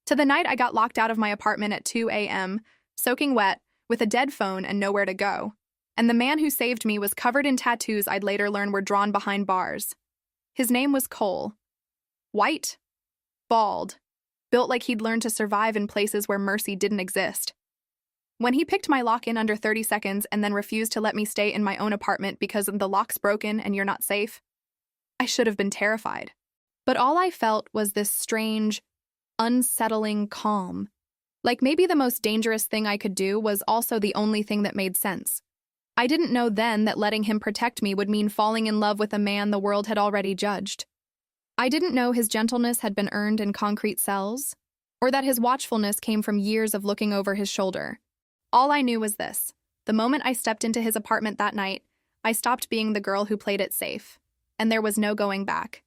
To the night I got locked out of my apartment at 2 a.m., soaking wet, with a dead phone and nowhere to go. And the man who saved me was covered in tattoos I'd later learn were drawn behind bars. His name was Cole. White, bald, built like he'd learned to survive in places where mercy didn't exist. When he picked my lock in under 30 seconds and then refused to let me stay in my own apartment because the lock's broken and you're not safe, I should have been terrified. But all I felt was this strange, unsettling calm. Like maybe the most dangerous thing I could do was also the only thing that made sense. I didn't know then that letting him protect me would mean falling in love with a man the world had already judged. I didn't know his gentleness had been earned in concrete cells, or that his watchfulness came from years of looking over his shoulder. All I knew was this: the moment I stepped into his apartment that night, I stopped being the girl who played it safe, and there was no going back.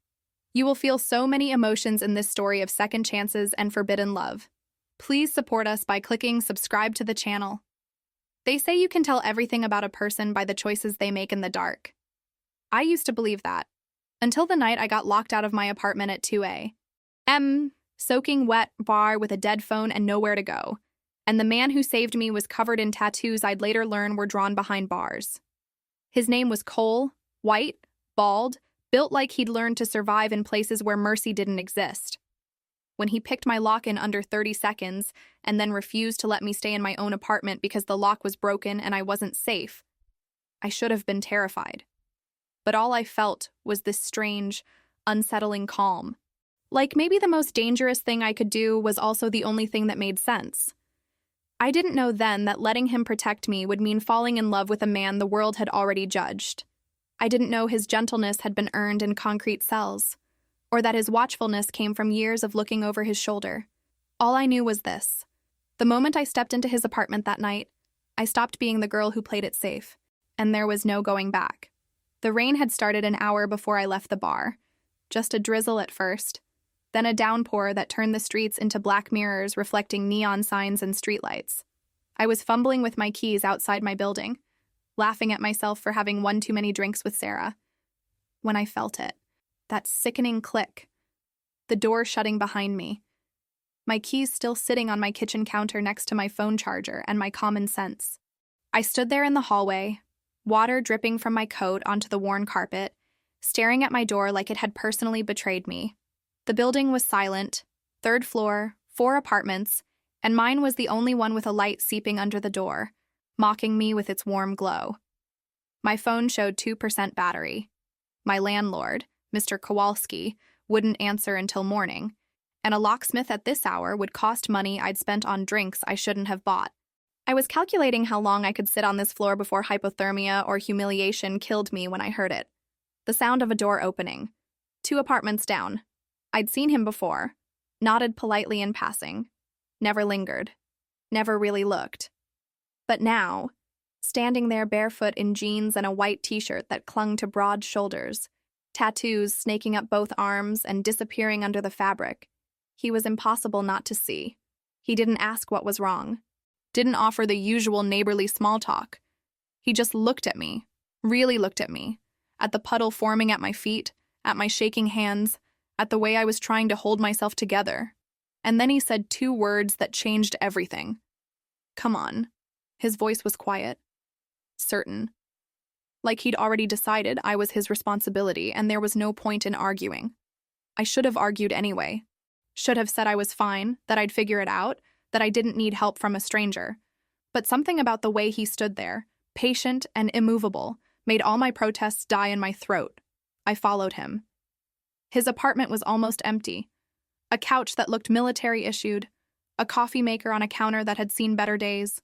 You will feel so many emotions in this story of second chances and forbidden love. Please support us by clicking subscribe to the channel. They say you can tell everything about a person by the choices they make in the dark. I used to believe that, until the night I got locked out of my apartment at 2 a.m., soaking wet bar with a dead phone and nowhere to go. And the man who saved me was covered in tattoos I'd later learn were drawn behind bars. His name was Cole, white, bald, built like he'd learned to survive in places where mercy didn't exist. When he picked my lock in under 30 seconds and then refused to let me stay in my own apartment because the lock was broken and I wasn't safe, I should have been terrified. But all I felt was this strange, unsettling calm. Like maybe the most dangerous thing I could do was also the only thing that made sense. I didn't know then that letting him protect me would mean falling in love with a man the world had already judged. I didn't know his gentleness had been earned in concrete cells, or that his watchfulness came from years of looking over his shoulder. All I knew was this: the moment I stepped into his apartment that night, I stopped being the girl who played it safe, and there was no going back. The rain had started an hour before I left the bar. Just a drizzle at first, then a downpour that turned the streets into black mirrors reflecting neon signs and streetlights. I was fumbling with my keys outside my building, laughing at myself for having one too many drinks with Sarah, when I felt it. That sickening click. The door shutting behind me. My keys still sitting on my kitchen counter next to my phone charger and my common sense. I stood there in the hallway, water dripping from my coat onto the worn carpet, staring at my door like it had personally betrayed me. The building was silent, 3rd floor, 4 apartments, and mine was the only one with a light seeping under the door, mocking me with its warm glow. My phone showed 2% battery. My landlord, Mr. Kowalski, wouldn't answer until morning, and a locksmith at this hour would cost money I'd spent on drinks I shouldn't have bought. I was calculating how long I could sit on this floor before hypothermia or humiliation killed me when I heard it. The sound of a door opening. 2 apartments down. I'd seen him before, nodded politely in passing, never lingered, never really looked. But now, standing there barefoot in jeans and a white t-shirt that clung to broad shoulders, tattoos snaking up both arms and disappearing under the fabric, he was impossible not to see. He didn't ask what was wrong, didn't offer the usual neighborly small talk. He just looked at me, really looked at me, at the puddle forming at my feet, at my shaking hands, at the way I was trying to hold myself together. And then he said 2 words that changed everything. Come on. His voice was quiet, certain. Like he'd already decided I was his responsibility and there was no point in arguing. I should have argued anyway. Should have said I was fine, that I'd figure it out, that I didn't need help from a stranger. But something about the way he stood there, patient and immovable, made all my protests die in my throat. I followed him. His apartment was almost empty. A couch that looked military-issued, a coffee maker on a counter that had seen better days.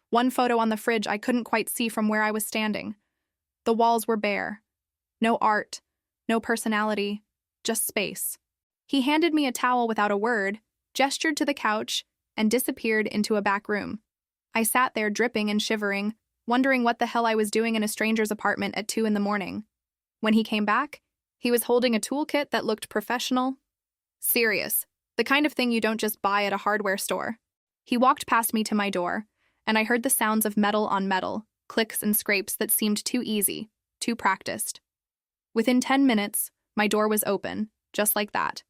One photo on the fridge I couldn't quite see from where I was standing. The walls were bare. No art, no personality, just space. He handed me a towel without a word, gestured to the couch, and disappeared into a back room. I sat there dripping and shivering, wondering what the hell I was doing in a stranger's apartment at 2 a.m. When he came back, he was holding a toolkit that looked professional. Serious, the kind of thing you don't just buy at a hardware store. He walked past me to my door, and I heard the sounds of metal on metal, clicks and scrapes that seemed too easy, too practiced. Within 10 minutes, my door was open, just like that.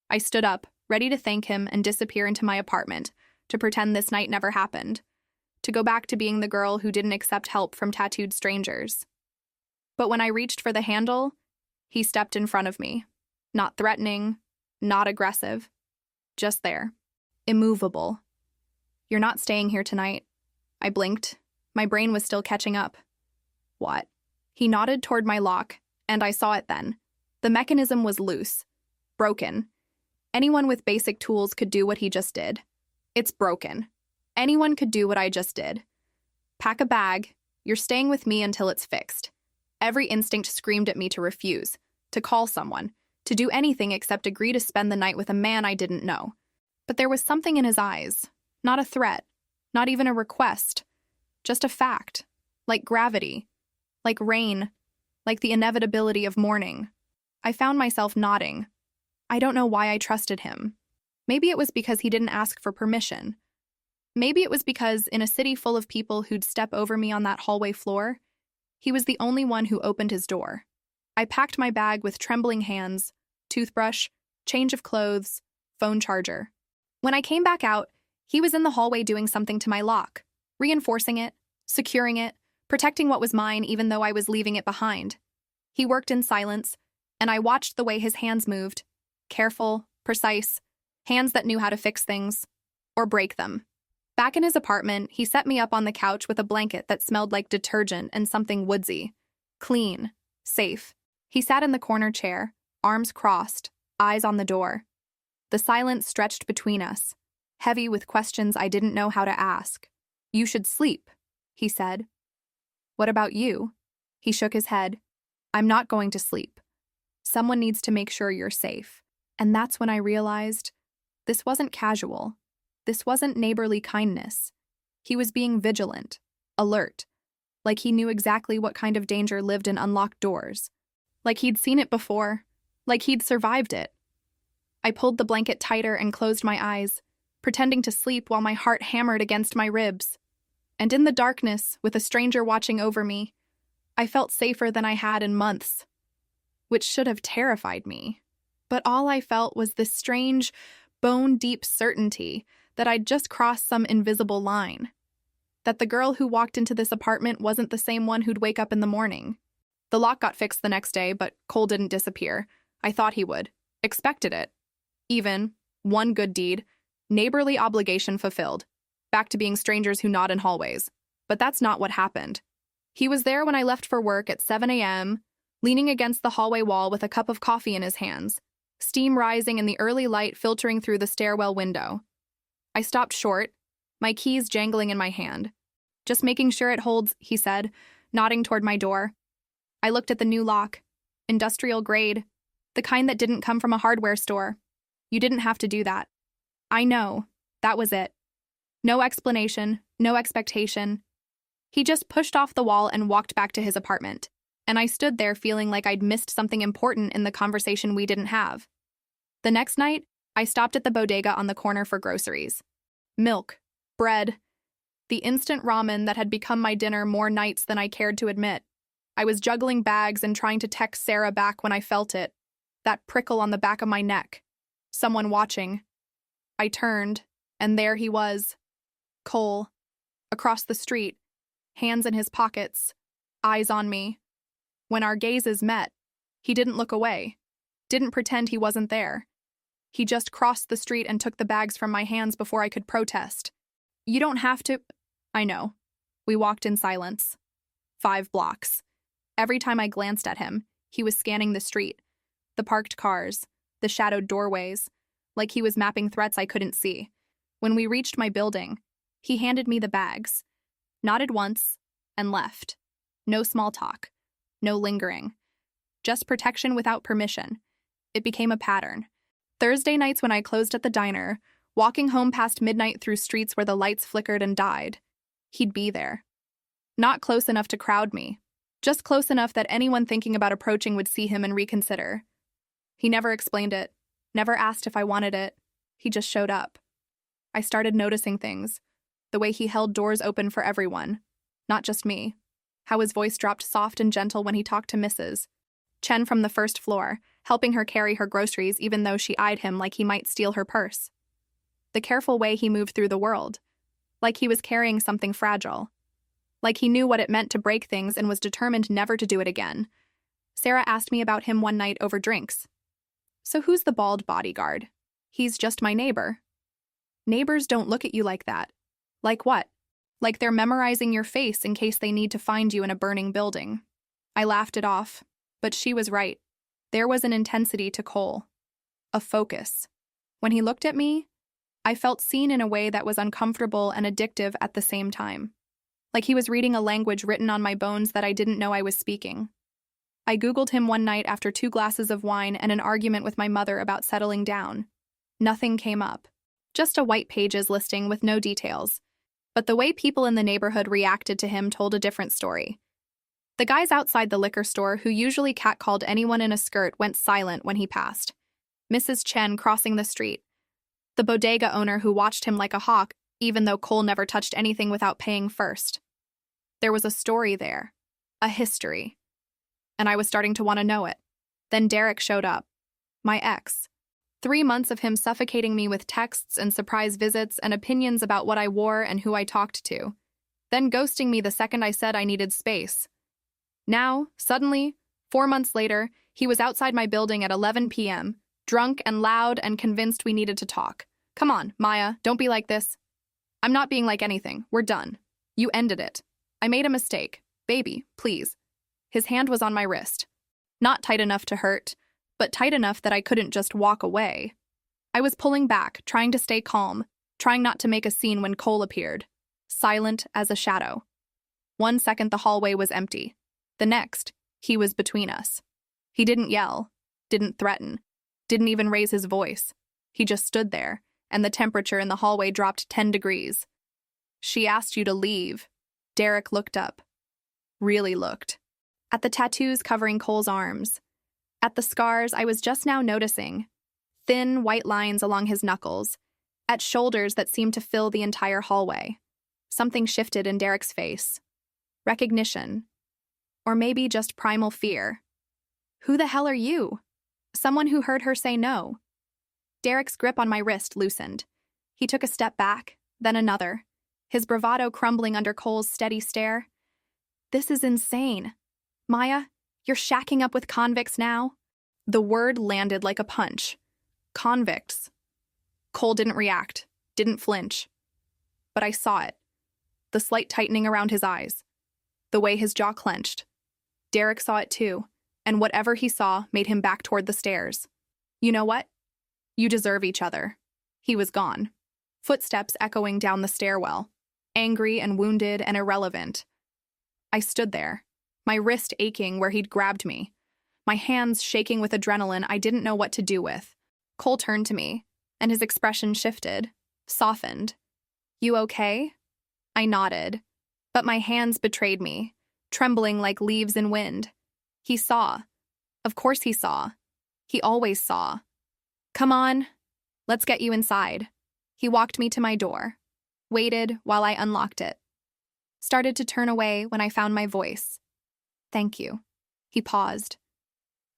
I stood up, ready to thank him and disappear into my apartment, to pretend this night never happened, to go back to being the girl who didn't accept help from tattooed strangers. But when I reached for the handle, he stepped in front of me. Not threatening, not aggressive, just there, immovable. "You're not staying here tonight." I blinked. My brain was still catching up. "What?" He nodded toward my lock, and I saw it then. The mechanism was loose, broken. Anyone with basic tools could do what he just did. It's broken. Anyone could do what I just did. Pack a bag. You're staying with me until it's fixed. Every instinct screamed at me to refuse, to call someone, to do anything except agree to spend the night with a man I didn't know. But there was something in his eyes, not a threat, not even a request, just a fact, like gravity, like rain, like the inevitability of morning. I found myself nodding. I don't know why I trusted him. Maybe it was because he didn't ask for permission. Maybe it was because in a city full of people who'd step over me on that hallway floor, he was the only one who opened his door. I packed my bag with trembling hands, toothbrush, change of clothes, phone charger. When I came back out, he was in the hallway doing something to my lock, reinforcing it, securing it, protecting what was mine even though I was leaving it behind. He worked in silence, and I watched the way his hands moved, careful, precise, hands that knew how to fix things, or break them. Back in his apartment, he set me up on the couch with a blanket that smelled like detergent and something woodsy. Clean, safe. He sat in the corner chair, arms crossed, eyes on the door. The silence stretched between us, heavy with questions I didn't know how to ask. "You should sleep," he said. "What about you?" He shook his head. "I'm not going to sleep. Someone needs to make sure you're safe." And that's when I realized this wasn't casual. This wasn't neighborly kindness. He was being vigilant, alert, like he knew exactly what kind of danger lived in unlocked doors, like he'd seen it before, like he'd survived it. I pulled the blanket tighter and closed my eyes, pretending to sleep while my heart hammered against my ribs. And in the darkness, with a stranger watching over me, I felt safer than I had in months, which should have terrified me. But all I felt was this strange, bone-deep certainty that I'd just crossed some invisible line, that the girl who walked into this apartment wasn't the same one who'd wake up in the morning. The lock got fixed the next day, but Cole didn't disappear. I thought he would. Expected it. Even, one good deed, neighborly obligation fulfilled. Back to being strangers who nod in hallways. But that's not what happened. He was there when I left for work at 7 a.m., leaning against the hallway wall with a cup of coffee in his hands, steam rising and the early light filtering through the stairwell window. I stopped short, my keys jangling in my hand. "Just making sure it holds," he said, nodding toward my door. I looked at the new lock, industrial grade, the kind that didn't come from a hardware store. "You didn't have to do that." I know, that was it. No explanation, no expectation. He just pushed off the wall and walked back to his apartment, and I stood there feeling like I'd missed something important in the conversation we didn't have. The next night, I stopped at the bodega on the corner for groceries. Milk, bread, the instant ramen that had become my dinner more nights than I cared to admit. I was juggling bags and trying to text Sarah back when I felt it, that prickle on the back of my neck. Someone watching. I turned, and there he was. Cole. Across the street, hands in his pockets, eyes on me. When our gazes met, he didn't look away, didn't pretend he wasn't there. He just crossed the street and took the bags from my hands before I could protest. "You don't have to—" I know. We walked in silence. 5 blocks. Every time I glanced at him, he was scanning the street, the parked cars, the shadowed doorways, like he was mapping threats I couldn't see. When we reached my building, he handed me the bags, nodded once, and left. No small talk, no lingering. Just protection without permission. It became a pattern. Thursday nights when I closed at the diner, walking home past midnight through streets where the lights flickered and died, he'd be there. Not close enough to crowd me, just close enough that anyone thinking about approaching would see him and reconsider. He never explained it, never asked if I wanted it. He just showed up. I started noticing things, the way he held doors open for everyone, not just me. How his voice dropped soft and gentle when he talked to Mrs. Chen from the first floor, helping her carry her groceries even though she eyed him like he might steal her purse. The careful way he moved through the world, like he was carrying something fragile, like he knew what it meant to break things and was determined never to do it again. Sarah asked me about him one night over drinks. So who's the bald bodyguard? He's just my neighbor. Neighbors don't look at you like that. Like what? Like they're memorizing your face in case they need to find you in a burning building. I laughed it off, but she was right. There was an intensity to Cole. A focus. When he looked at me, I felt seen in a way that was uncomfortable and addictive at the same time. Like he was reading a language written on my bones that I didn't know I was speaking. I Googled him one night after 2 glasses of wine and an argument with my mother about settling down. Nothing came up. Just a white pages listing with no details. But the way people in the neighborhood reacted to him told a different story. The guys outside the liquor store who usually catcalled anyone in a skirt went silent when he passed. Mrs. Chen crossing the street. The bodega owner who watched him like a hawk, even though Cole never touched anything without paying first. There was a story there. A history. And I was starting to want to know it. Then Derek showed up. My ex. 3 months of him suffocating me with texts and surprise visits and opinions about what I wore and who I talked to. Then ghosting me the second I said I needed space. Now, suddenly, 4 months later, he was outside my building at 11 p.m., drunk and loud and convinced we needed to talk. Come on, Maya, don't be like this. I'm not being like anything. We're done. You ended it. I made a mistake. Baby, please. His hand was on my wrist. Not tight enough to hurt, but tight enough that I couldn't just walk away. I was pulling back, trying to stay calm, trying not to make a scene when Cole appeared, silent as a shadow. 1 second the hallway was empty. The next, he was between us. He didn't yell, didn't threaten, didn't even raise his voice. He just stood there, and the temperature in the hallway dropped 10 degrees. She asked you to leave. Derek looked up. Really looked. At the tattoos covering Cole's arms. At the scars I was just now noticing. Thin, white lines along his knuckles. At shoulders that seemed to fill the entire hallway. Something shifted in Derek's face. Recognition. Or maybe just primal fear. Who the hell are you? Someone who heard her say no. Derek's grip on my wrist loosened. He took a step back, then another, his bravado crumbling under Cole's steady stare. This is insane. Maya, you're shacking up with convicts now? The word landed like a punch. Convicts. Cole didn't react, didn't flinch. But I saw it. The slight tightening around his eyes. The way his jaw clenched. Derek saw it too, and whatever he saw made him back toward the stairs. You know what? You deserve each other. He was gone. Footsteps echoing down the stairwell. Angry and wounded and irrelevant. I stood there, my wrist aching where he'd grabbed me, my hands shaking with adrenaline I didn't know what to do with. Cole turned to me, and his expression shifted, softened. You okay? I nodded, but my hands betrayed me, trembling like leaves in wind. He saw. Of course he saw. He always saw. Come on, let's get you inside. He walked me to my door, waited while I unlocked it. Started to turn away when I found my voice. Thank you. He paused.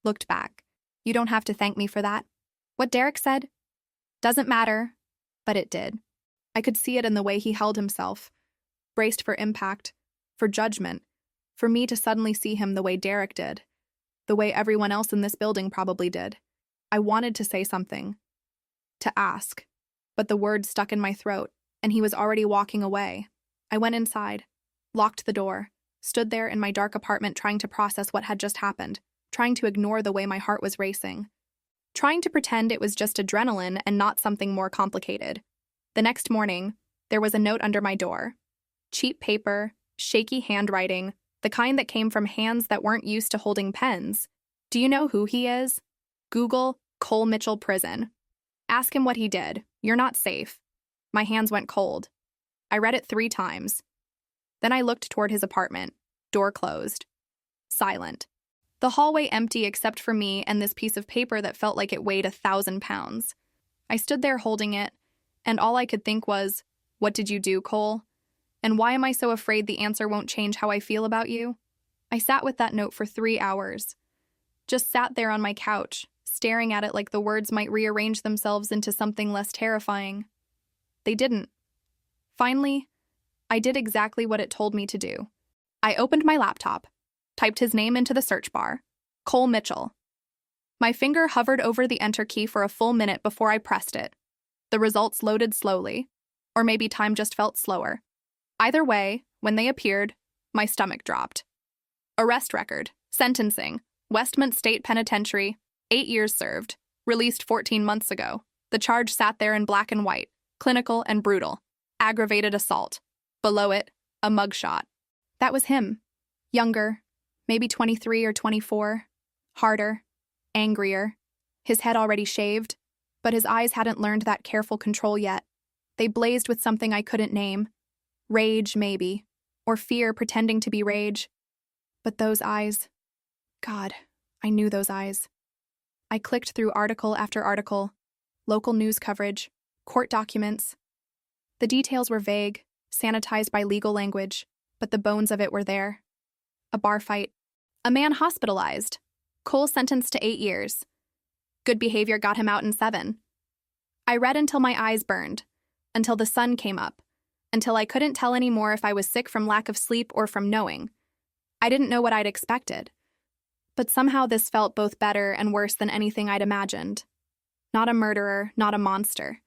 Looked back. You don't have to thank me for that. What Derek said? Doesn't matter, but it did. I could see it in the way he held himself, braced for impact, for judgment, for me to suddenly see him the way Derek did, the way everyone else in this building probably did. I wanted to say something, to ask, but the words stuck in my throat, and he was already walking away. I went inside, locked the door, stood there in my dark apartment trying to process what had just happened, trying to ignore the way my heart was racing, trying to pretend it was just adrenaline and not something more complicated. The next morning, there was a note under my door. Cheap paper, shaky handwriting, the kind that came from hands that weren't used to holding pens. Do you know who he is? Google Cole Mitchell Prison. Ask him what he did. You're not safe. My hands went cold. I read it 3 times. Then I looked toward his apartment, door closed. Silent. The hallway empty except for me and this piece of paper that felt like it weighed 1,000 pounds. I stood there holding it, and all I could think was, what did you do, Cole? And why am I so afraid the answer won't change how I feel about you? I sat with that note for 3 hours. Just sat there on my couch, staring at it like the words might rearrange themselves into something less terrifying. They didn't. Finally, I did exactly what it told me to do. I opened my laptop, typed his name into the search bar, Cole Mitchell. My finger hovered over the enter key for a full minute before I pressed it. The results loaded slowly, or maybe time just felt slower. Either way, when they appeared, my stomach dropped. Arrest record, sentencing, Westmont State Penitentiary, 8 years served, released 14 months ago. The charge sat there in black and white, clinical and brutal. Aggravated assault. Below it, a mugshot. That was him. Younger, maybe 23 or 24. Harder, angrier. His head already shaved, but his eyes hadn't learned that careful control yet. They blazed with something I couldn't name. Rage, maybe, or fear pretending to be rage. But those eyes. God, I knew those eyes. I clicked through article after article, local news coverage, court documents. The details were vague, sanitized by legal language, but the bones of it were there. A bar fight. A man hospitalized. Cole sentenced to 8 years. Good behavior got him out in 7. I read until my eyes burned, until the sun came up, until I couldn't tell anymore if I was sick from lack of sleep or from knowing. I didn't know what I'd expected. But somehow this felt both better and worse than anything I'd imagined. Not a murderer, not a monster.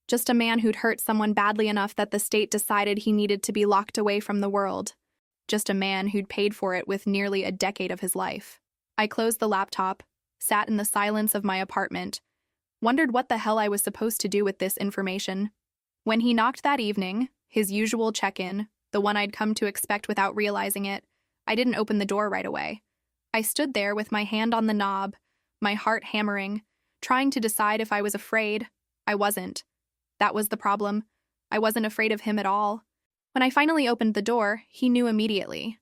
Just a man who'd hurt someone badly enough that the state decided he needed to be locked away from the world. Just a man who'd paid for it with nearly a decade of his life. I closed the laptop, sat in the silence of my apartment, wondered what the hell I was supposed to do with this information. When he knocked that evening, his usual check-in, the one I'd come to expect without realizing it, I didn't open the door right away. I stood there with my hand on the knob, my heart hammering, trying to decide if I was afraid. I wasn't. That was the problem. I wasn't afraid of him at all. When I finally opened the door, he knew immediately.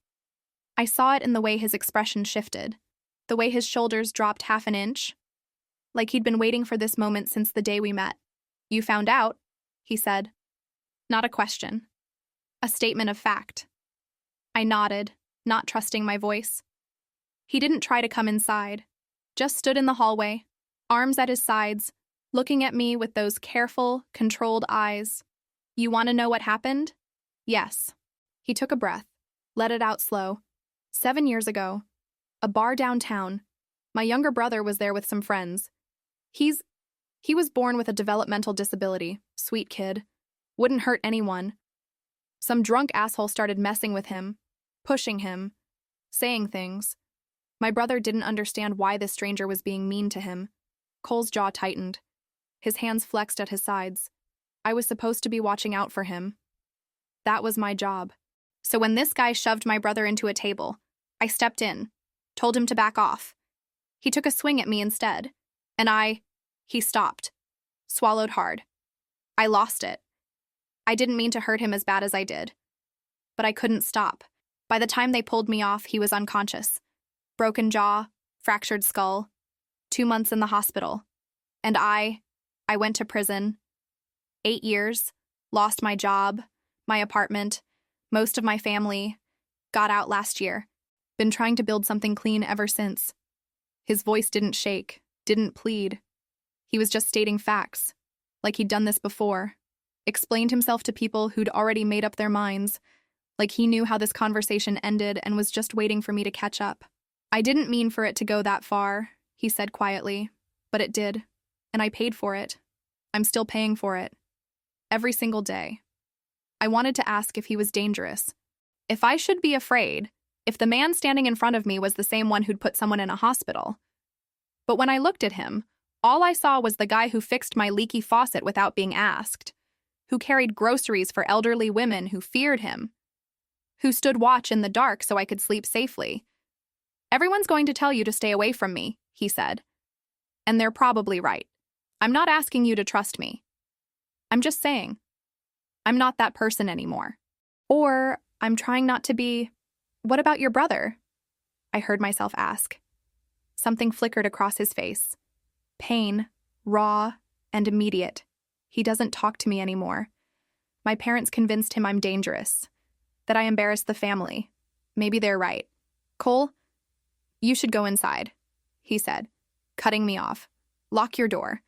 I saw it in the way his expression shifted, the way his shoulders dropped half an inch, like he'd been waiting for this moment since the day we met. "You found out," he said. Not a question. A statement of fact. I nodded, not trusting my voice. He didn't try to come inside, just stood in the hallway, arms at his sides, looking at me with those careful, controlled eyes. "You want to know what happened?" "Yes." He took a breath, let it out slow. 7 years ago, a bar downtown. My younger brother was there with some friends. He was born with a developmental disability, sweet kid. Wouldn't hurt anyone. Some drunk asshole started messing with him, pushing him, saying things. My brother didn't understand why this stranger was being mean to him. Cole's jaw tightened. His hands flexed at his sides. I was supposed to be watching out for him. That was my job. So when this guy shoved my brother into a table, I stepped in, told him to back off. He took a swing at me instead, and he stopped, swallowed hard. I lost it. I didn't mean to hurt him as bad as I did. But I couldn't stop. By the time they pulled me off, he was unconscious. Broken jaw, fractured skull, 2 months in the hospital. And I went to prison. 8 years, lost my job, my apartment, most of my family, got out last year. Been trying to build something clean ever since. His voice didn't shake, didn't plead. He was just stating facts, like he'd done this before. Explained himself to people who'd already made up their minds, like he knew how this conversation ended and was just waiting for me to catch up. "I didn't mean for it to go that far," he said quietly, "but it did, and I paid for it. I'm still paying for it. Every single day." I wanted to ask if he was dangerous. If I should be afraid, if the man standing in front of me was the same one who'd put someone in a hospital. But when I looked at him, all I saw was the guy who fixed my leaky faucet without being asked, who carried groceries for elderly women who feared him, who stood watch in the dark so I could sleep safely. "Everyone's going to tell you to stay away from me," he said. And they're probably right. I'm not asking you to trust me. I'm just saying, I'm not that person anymore. Or I'm trying not to be. "What about your brother?" I heard myself ask. Something flickered across his face. Pain, raw and immediate. He doesn't talk to me anymore. My parents convinced him I'm dangerous, that I embarrassed the family. Maybe they're right. "Cole, you should go inside," he said. cutting me off. Lock your door.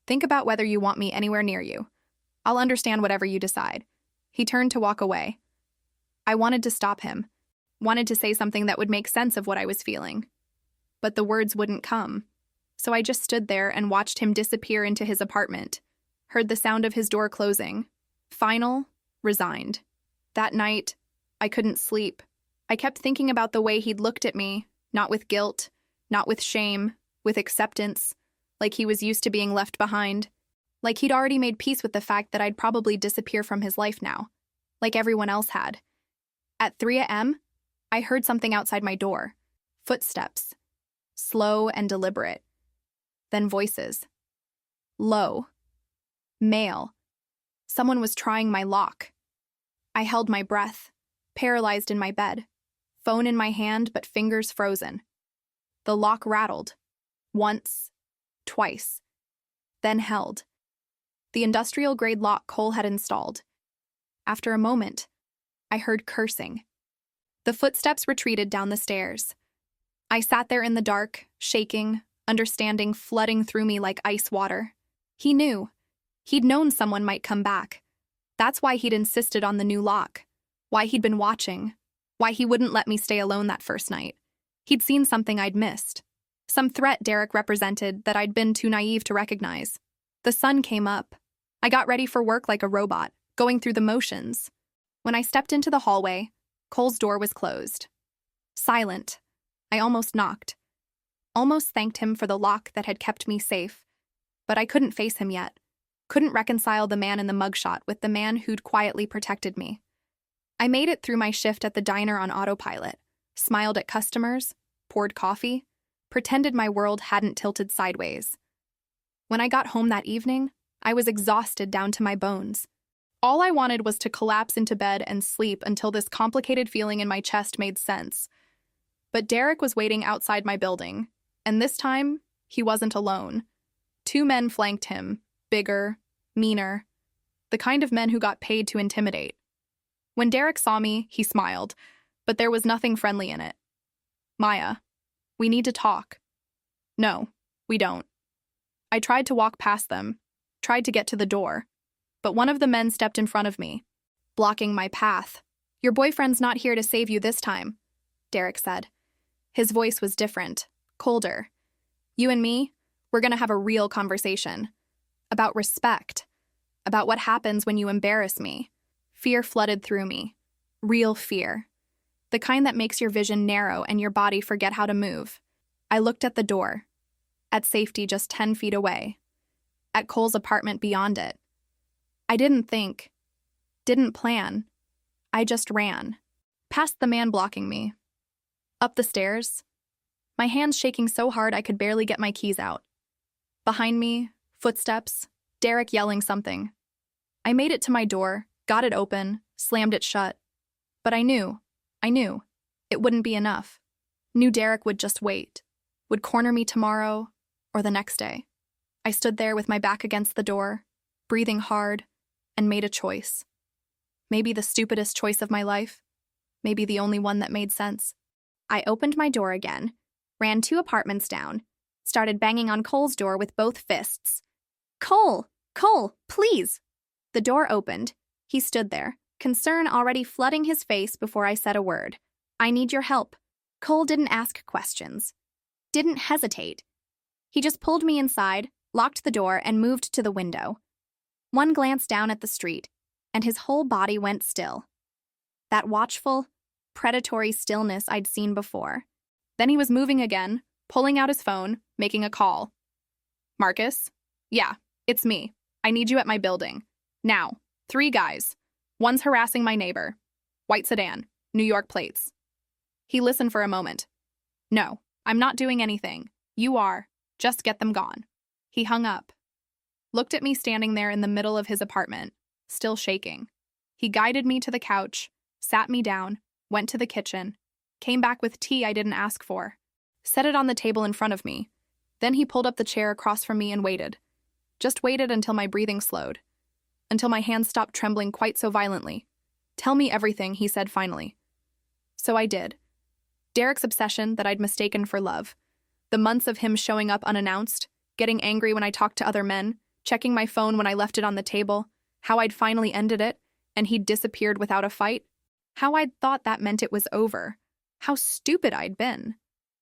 Think about whether you want me anywhere near you. I'll understand whatever you decide. He turned to walk away. I wanted to stop him, wanted to say something that would make sense of what I was feeling. But the words wouldn't come. So I just stood there and watched him disappear into his apartment, heard the sound of his door closing. Final, resigned. That night, I couldn't sleep. I kept thinking about the way he'd looked at me, not with guilt, not with shame, with acceptance, like he was used to being left behind, like he'd already made peace with the fact that I'd probably disappear from his life now, like everyone else had. At 3 a.m., I heard something outside my door. Footsteps. Slow and deliberate. Then voices. Low. Male. Someone was trying my lock. I held my breath, paralyzed in my bed, phone in my hand but fingers frozen. The lock rattled. Once. Twice. Then held. The industrial-grade lock Cole had installed. After a moment, I heard cursing. The footsteps retreated down the stairs. I sat there in the dark, shaking, understanding flooding through me like ice water. He knew. He'd known someone might come back. That's why he'd insisted on the new lock. Why he'd been watching. Why he wouldn't let me stay alone that first night. He'd seen something I'd missed. Some threat Derek represented that I'd been too naive to recognize. The sun came up. I got ready for work like a robot, going through the motions. When I stepped into the hallway, Cole's door was closed. Silent. I almost knocked. Almost thanked him for the lock that had kept me safe. But I couldn't face him yet. Couldn't reconcile the man in the mugshot with the man who'd quietly protected me. I made it through my shift at the diner on autopilot, smiled at customers, poured coffee, pretended my world hadn't tilted sideways. When I got home that evening, I was exhausted down to my bones. All I wanted was to collapse into bed and sleep until this complicated feeling in my chest made sense. But Derek was waiting outside my building, and this time, he wasn't alone. 2 men flanked him, bigger, meaner, the kind of men who got paid to intimidate. When Derek saw me, he smiled, but there was nothing friendly in it. Maya, we need to talk. No, we don't. I tried to walk past them, tried to get to the door, but one of the men stepped in front of me, blocking my path. Your boyfriend's not here to save you this time, Derek said. His voice was different, colder. You and me, we're gonna have a real conversation. About respect. About what happens when you embarrass me. Fear flooded through me. Real fear. The kind that makes your vision narrow and your body forget how to move. I looked at the door. At safety just 10 feet away. At Cole's apartment beyond it. I didn't think. Didn't plan. I just ran. Past the man blocking me. Up the stairs. My hands shaking so hard I could barely get my keys out. Behind me, footsteps, Derek yelling something. I made it to my door, got it open, slammed it shut. But I knew, it wouldn't be enough. Knew Derek would just wait. Would corner me tomorrow or the next day. I stood there with my back against the door, breathing hard, and made a choice. Maybe the stupidest choice of my life. Maybe the only one that made sense. I opened my door again, ran 2 apartments down, started banging on Cole's door with both fists. Cole, please! The door opened. He stood there, concern already flooding his face before I said a word. I need your help. Cole didn't ask questions. Didn't hesitate. He just pulled me inside, locked the door, and moved to the window. One glance down at the street, and his whole body went still. That watchful, predatory stillness I'd seen before. Then he was moving again, pulling out his phone, making a call. Marcus? Yeah, it's me. I need you at my building. Now, 3 guys. One's harassing my neighbor. White sedan, New York plates. He listened for a moment. No, I'm not doing anything. You are. Just get them gone. He hung up. Looked at me standing there in the middle of his apartment, still shaking. He guided me to the couch, sat me down, went to the kitchen, came back with tea I didn't ask for, set it on the table in front of me. Then he pulled up the chair across from me and waited. Just waited until my breathing slowed. Until my hands stopped trembling quite so violently. Tell me everything, he said finally. So I did. Derek's obsession that I'd mistaken for love. The months of him showing up unannounced, getting angry when I talked to other men, checking my phone when I left it on the table, how I'd finally ended it, and he'd disappeared without a fight. How I'd thought that meant it was over. How stupid I'd been.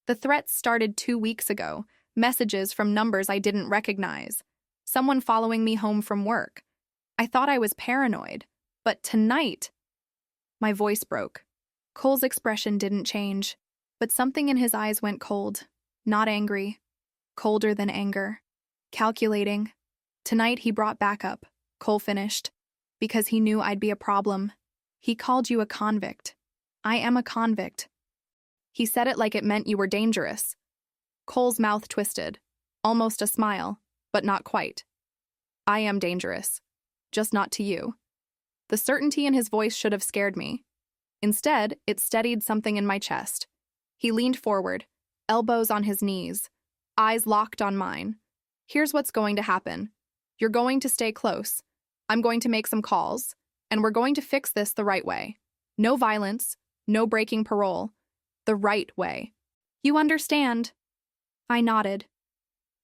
The threats started 2 weeks ago, messages from numbers I didn't recognize. Someone following me home from work. I thought I was paranoid. But tonight, my voice broke. Cole's expression didn't change, but something in his eyes went cold. Not angry. Colder than anger. Calculating. Tonight he brought backup, Cole finished, because he knew I'd be a problem. He called you a convict. I am a convict. He said it like it meant you were dangerous. Cole's mouth twisted. Almost a smile, but not quite. I am dangerous. Just not to you. The certainty in his voice should have scared me. Instead, it steadied something in my chest. He leaned forward, elbows on his knees, eyes locked on mine. Here's what's going to happen. You're going to stay close. I'm going to make some calls, and we're going to fix this the right way. No violence, no breaking parole. The right way. You understand? I nodded.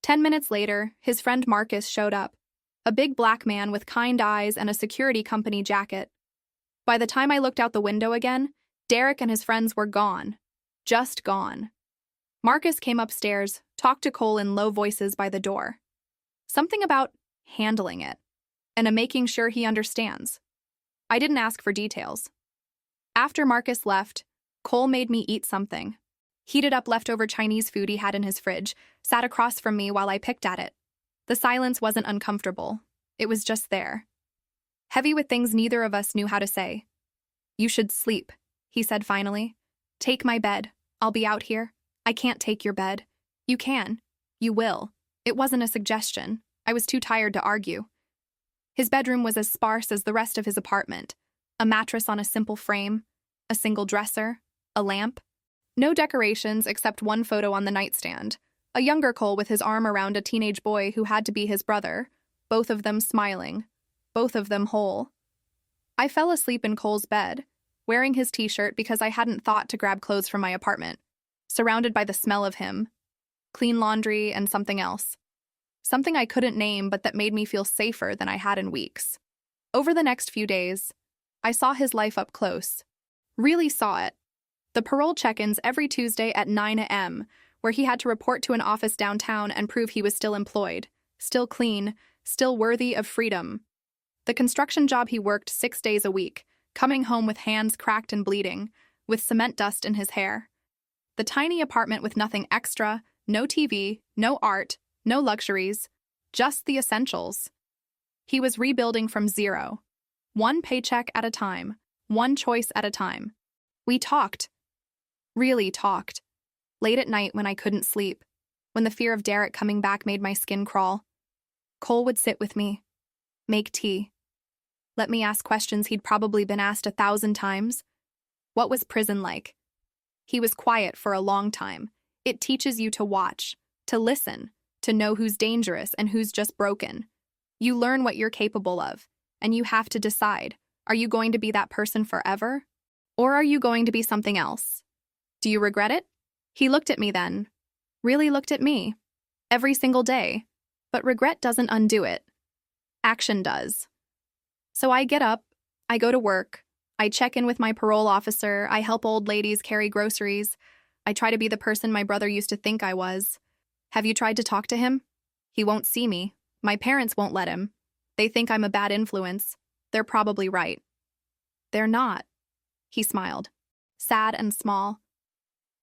10 minutes later, his friend Marcus showed up. A big black man with kind eyes and a security company jacket. By the time I looked out the window again, Derek and his friends were gone. Just gone. Marcus came upstairs, talked to Cole in low voices by the door. Something about handling it, and making sure he understands. I didn't ask for details. After Marcus left, Cole made me eat something. Heated up leftover Chinese food he had in his fridge, sat across from me while I picked at it. The silence wasn't uncomfortable. It was just there. Heavy with things neither of us knew how to say. You should sleep, he said finally. Take my bed. I'll be out here. I can't take your bed. You can. You will. It wasn't a suggestion. I was too tired to argue. His bedroom was as sparse as the rest of his apartment. A mattress on a simple frame, a single dresser, a lamp. No decorations except one photo on the nightstand. A younger Cole with his arm around a teenage boy who had to be his brother, both of them smiling, both of them whole. I fell asleep in Cole's bed, wearing his t-shirt because I hadn't thought to grab clothes from my apartment, surrounded by the smell of him, clean laundry and something else. Something I couldn't name but that made me feel safer than I had in weeks. Over the next few days, I saw his life up close. Really saw it. The parole check-ins every Tuesday at 9 a.m., where he had to report to an office downtown and prove he was still employed, still clean, still worthy of freedom. The construction job he worked 6 days a week, coming home with hands cracked and bleeding, with cement dust in his hair. The tiny apartment with nothing extra, no TV, no art, no luxuries, just the essentials. He was rebuilding from zero. One paycheck at a time, one choice at a time. We talked. Really talked. Late at night when I couldn't sleep, when the fear of Derek coming back made my skin crawl. Cole would sit with me, make tea, let me ask questions he'd probably been asked 1,000 times. What was prison like? He was quiet for a long time. It teaches you to watch, to listen, to know who's dangerous and who's just broken. You learn what you're capable of, and you have to decide, are you going to be that person forever? Or are you going to be something else? Do you regret it? He looked at me then. Really looked at me. Every single day. But regret doesn't undo it. Action does. So I get up, I go to work, I check in with my parole officer, I help old ladies carry groceries, I try to be the person my brother used to think I was. Have you tried to talk to him? He won't see me. My parents won't let him. They think I'm a bad influence. They're probably right. They're not. He smiled, sad and small.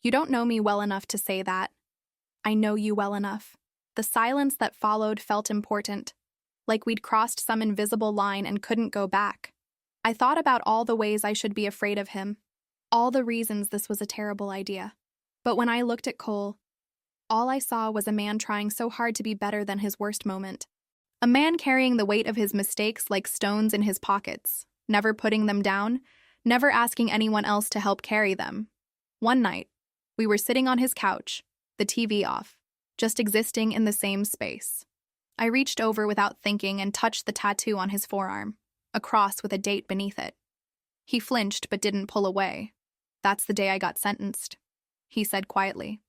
You don't know me well enough to say that. I know you well enough. The silence that followed felt important, like we'd crossed some invisible line and couldn't go back. I thought about all the ways I should be afraid of him, all the reasons this was a terrible idea. But when I looked at Cole, all I saw was a man trying so hard to be better than his worst moment. A man carrying the weight of his mistakes like stones in his pockets, never putting them down, never asking anyone else to help carry them. One night, we were sitting on his couch, the TV off, just existing in the same space. I reached over without thinking and touched the tattoo on his forearm, a cross with a date beneath it. He flinched but didn't pull away. That's the day I got sentenced, he said quietly.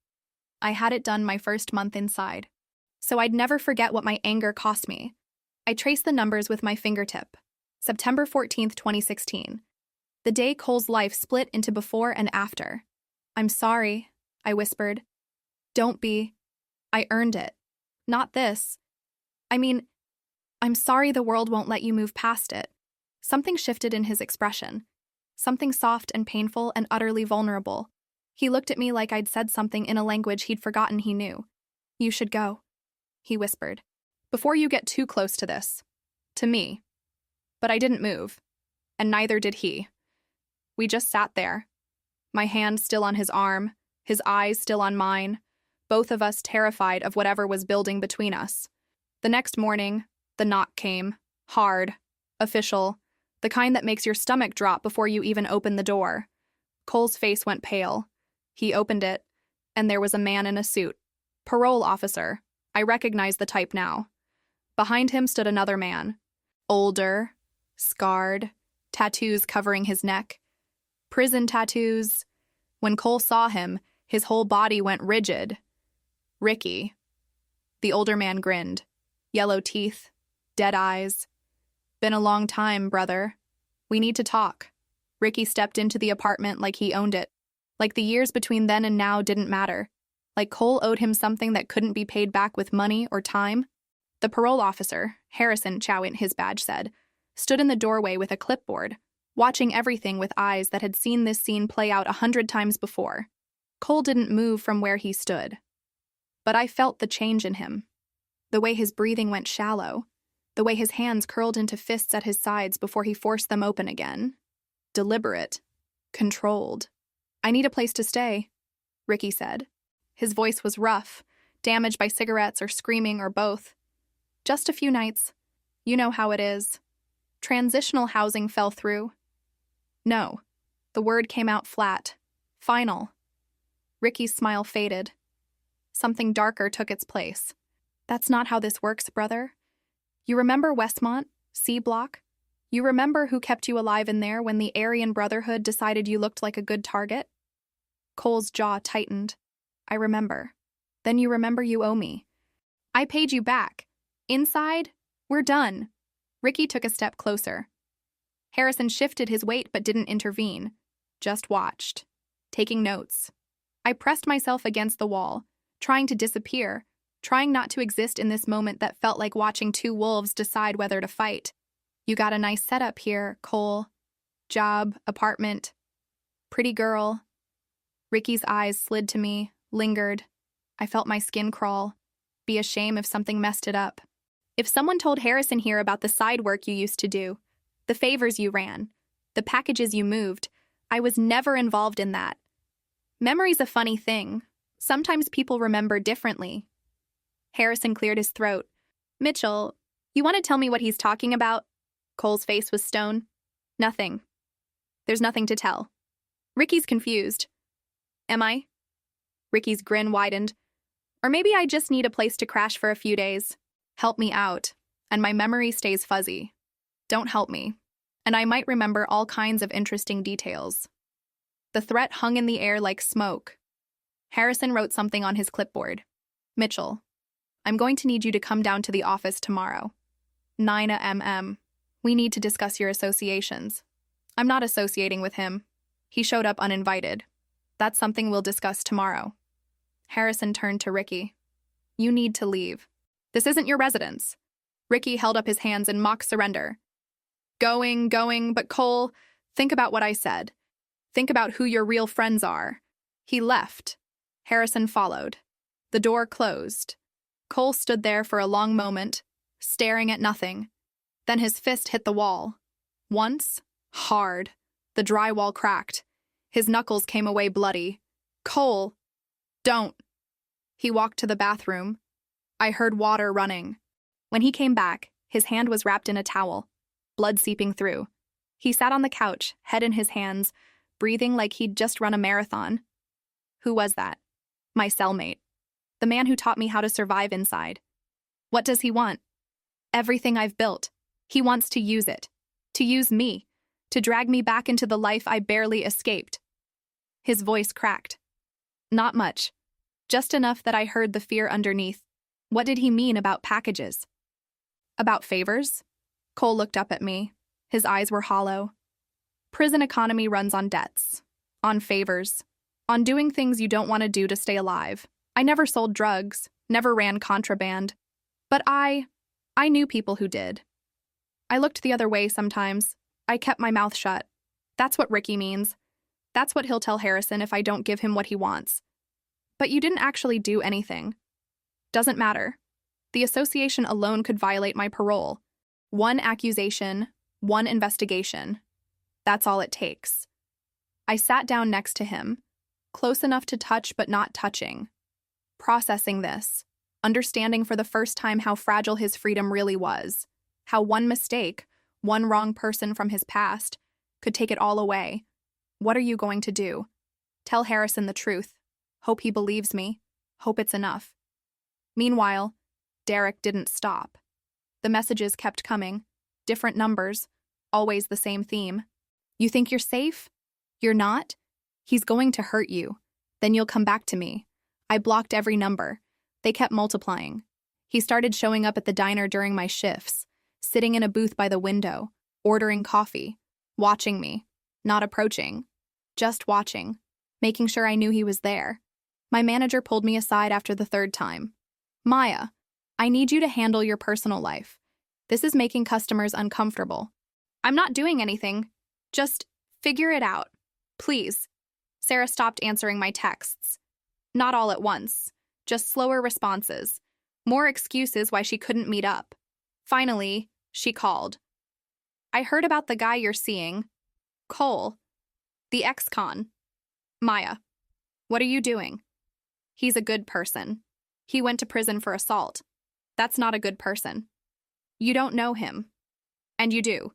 I had it done my first month inside. So I'd never forget what my anger cost me. I traced the numbers with my fingertip. September 14th, 2016. The day Cole's life split into before and after. I'm sorry, I whispered. Don't be. I earned it. Not this. I mean, I'm sorry the world won't let you move past it. Something shifted in his expression. Something soft and painful and utterly vulnerable. He looked at me like I'd said something in a language he'd forgotten he knew. You should go, he whispered. Before you get too close to this. To me. But I didn't move. And neither did he. We just sat there. My hand still on his arm, his eyes still on mine, both of us terrified of whatever was building between us. The next morning, the knock came. Hard. Official. The kind that makes your stomach drop before you even open the door. Cole's face went pale. He opened it, and there was a man in a suit. Parole officer. I recognized the type now. Behind him stood another man. Older. Scarred. Tattoos covering his neck. Prison tattoos. When Cole saw him, his whole body went rigid. Ricky. The older man grinned. Yellow teeth. Dead eyes. Been a long time, brother. We need to talk. Ricky stepped into the apartment like he owned it. Like the years between then and now didn't matter. Like Cole owed him something that couldn't be paid back with money or time. The parole officer, Harrison, his badge said, stood in the doorway with a clipboard, watching everything with eyes that had seen this scene play out 100 times before. Cole didn't move from where he stood. But I felt the change in him. The way his breathing went shallow. The way his hands curled into fists at his sides before he forced them open again. Deliberate. Controlled. I need a place to stay, Ricky said. His voice was rough, damaged by cigarettes or screaming or both. Just a few nights. You know how it is. Transitional housing fell through. No. The word came out flat. Final. Ricky's smile faded. Something darker took its place. That's not how this works, brother. You remember Westmont, C Block? You remember who kept you alive in there when the Aryan Brotherhood decided you looked like a good target? Cole's jaw tightened. I remember. Then you remember you owe me. I paid you back. Inside, we're done. Ricky took a step closer. Harrison shifted his weight but didn't intervene. Just watched. Taking notes. I pressed myself against the wall, trying to disappear, trying not to exist in this moment that felt like watching two wolves decide whether to fight. You got a nice setup here, Cole. Job, apartment. Pretty girl. Ricky's eyes slid to me, lingered. I felt my skin crawl. Be a shame if something messed it up. If someone told Harrison here about the side work you used to do, the favors you ran, the packages you moved, I was never involved in that. Memory's a funny thing. Sometimes people remember differently. Harrison cleared his throat. Mitchell, you want to tell me what he's talking about? Cole's face was stone. Nothing. There's nothing to tell. Ricky's confused. Am I? Ricky's grin widened. Or maybe I just need a place to crash for a few days. Help me out, and my memory stays fuzzy. Don't help me, and I might remember all kinds of interesting details. The threat hung in the air like smoke. Harrison wrote something on his clipboard. Mitchell, I'm going to need you to come down to the office tomorrow. 9 a.m. We need to discuss your associations. I'm not associating with him. He showed up uninvited. That's something we'll discuss tomorrow. Harrison turned to Ricky. You need to leave. This isn't your residence. Ricky held up his hands in mock surrender. Going, but Cole, think about what I said. Think about who your real friends are. He left. Harrison followed. The door closed. Cole stood there for a long moment, staring at nothing. Then his fist hit the wall. Once, hard. The drywall cracked. His knuckles came away bloody. Cole, don't. He walked to the bathroom. I heard water running. When he came back, his hand was wrapped in a towel, blood seeping through. He sat on the couch, head in his hands, breathing like he'd just run a marathon. Who was that? My cellmate. The man who taught me how to survive inside. What does he want? Everything I've built. He wants to use it. To use me. To drag me back into the life I barely escaped. His voice cracked. Not much. just enough that I heard the fear underneath. What did he mean about packages? About favors? Cole looked up at me. His eyes were hollow. Prison economy runs on debts, on favors, on doing things you don't want to do to stay alive. I never sold drugs, never ran contraband. But I knew people who did. I looked the other way sometimes. I kept my mouth shut. That's what Ricky means. That's what he'll tell Harrison if I don't give him what he wants. But you didn't actually do anything. Doesn't matter. The association alone could violate my parole. One accusation, one investigation. That's all it takes. I sat down next to him, close enough to touch but not touching. Processing this, understanding for the first time how fragile his freedom really was, how one mistake, one wrong person from his past, could take it all away. What are you going to do? Tell Harrison the truth. Hope he believes me. Hope it's enough. Meanwhile, Derek didn't stop. The messages kept coming. Different numbers. Always the same theme. You think you're safe? You're not? He's going to hurt you. Then you'll come back to me. I blocked every number. They kept multiplying. He started showing up at the diner during my shifts, sitting in a booth by the window, ordering coffee, watching me, not approaching, just watching, making sure I knew he was there. My manager pulled me aside after the third time. Maya, I need you to handle your personal life. This is making customers uncomfortable. I'm not doing anything. Just figure it out. Please. Sarah stopped answering my texts. Not all at once, just slower responses, more excuses why she couldn't meet up. Finally, she called. I heard about the guy you're seeing. Cole. The ex-con. Maya. What are you doing? He's a good person. He went to prison for assault. That's not a good person. You don't know him. And you do.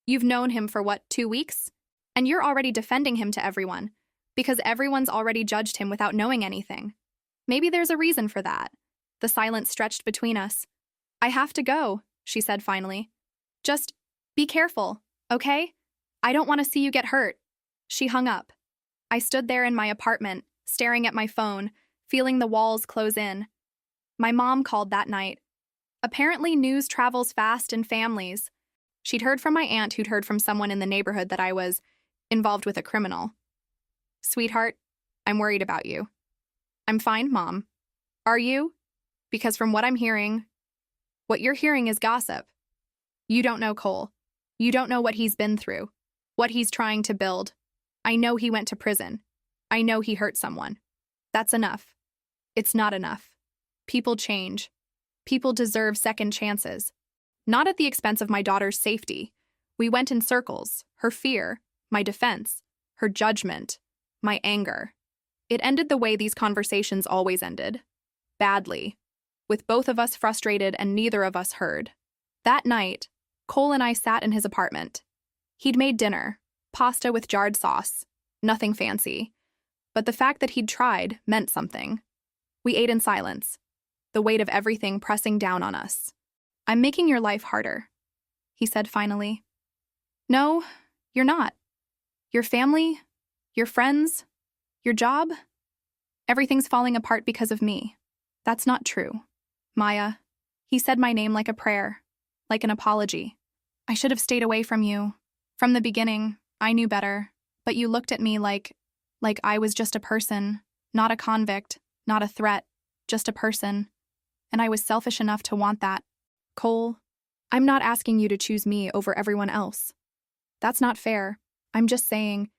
You've known him for 2 weeks? And you're already defending him to everyone, because everyone's already judged him without knowing anything. Maybe there's a reason for that. The silence stretched between us. I have to go, she said finally. Just be careful, okay? I don't want to see you get hurt. She hung up. I stood there in my apartment, staring at my phone, feeling the walls close in. My mom called that night. Apparently, news travels fast in families. She'd heard from my aunt who'd heard from someone in the neighborhood that I was involved with a criminal. Sweetheart, I'm worried about you. I'm fine, Mom. Are you? Because from what I'm hearing, what you're hearing is gossip. You don't know Cole. You don't know what he's been through, what he's trying to build. I know he went to prison. I know he hurt someone. That's enough. It's not enough. People change. People deserve second chances. Not at the expense of my daughter's safety. We went in circles, her fear, my defense, her judgment, my anger. It ended the way these conversations always ended. Badly. With both of us frustrated and neither of us heard. That night, Cole and I sat in his apartment. He'd made dinner, pasta with jarred sauce, nothing fancy. But the fact that he'd tried meant something. We ate in silence, the weight of everything pressing down on us. I'm making your life harder, he said finally. No, you're not. Your family, your friends, your job, everything's falling apart because of me. That's not true. Maya, he said my name like a prayer, like an apology. I should have stayed away from you. From the beginning, I knew better, but you looked at me like I was just a person, not a convict, not a threat, just a person. And I was selfish enough to want that. Cole, I'm not asking you to choose me over everyone else. That's not fair. I'm just saying,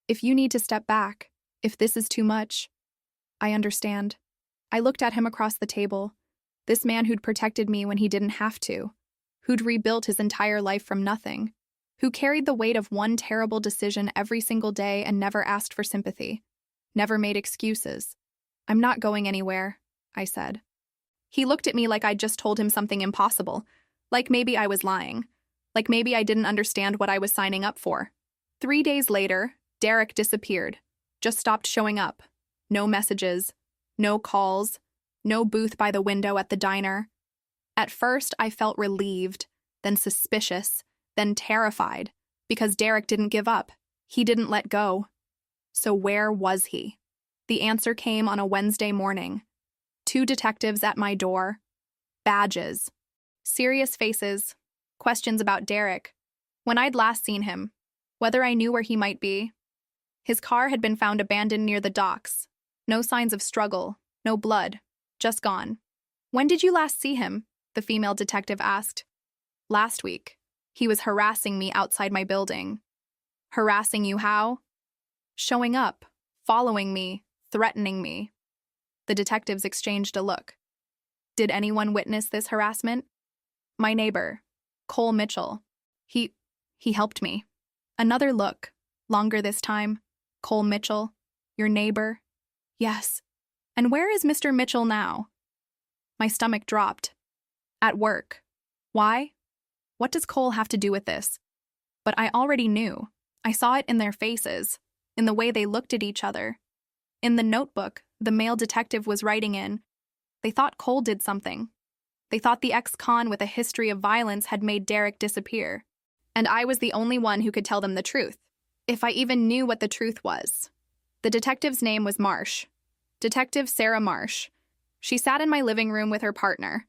if you need to step back, if this is too much, I understand. I looked at him across the table, this man who'd protected me when he didn't have to, who'd rebuilt his entire life from nothing, who carried the weight of one terrible decision every single day and never asked for sympathy, never made excuses. I'm not going anywhere, I said. He looked at me like I'd just told him something impossible, like maybe I was lying, like maybe I didn't understand what I was signing up for. 3 days later, Derek disappeared, just stopped showing up. No messages, no calls, no booth by the window at the diner. At first, I felt relieved, then suspicious, then terrified, because Derek didn't give up. He didn't let go. So where was he? The answer came on a Wednesday morning. 2 detectives at my door. Badges. Serious faces. Questions about Derek. When I'd last seen him. Whether I knew where he might be. His car had been found abandoned near the docks. No signs of struggle. No blood. Just gone. When did you last see him? The female detective asked. Last week. He was harassing me outside my building. Harassing you how? Showing up. Following me. Threatening me. The detectives exchanged a look. Did anyone witness this harassment? My neighbor, Cole Mitchell. He helped me. Another look, longer this time. Cole Mitchell, your neighbor? Yes. And where is Mr. Mitchell now? My stomach dropped. At work. Why? What does Cole have to do with this? But I already knew. I saw it in their faces, in the way they looked at each other. In the notebook the male detective was writing in, they thought Cole did something. They thought the ex-con with a history of violence had made Derek disappear. And I was the only one who could tell them the truth, if I even knew what the truth was. The detective's name was Marsh. Detective Sarah Marsh. She sat in my living room with her partner,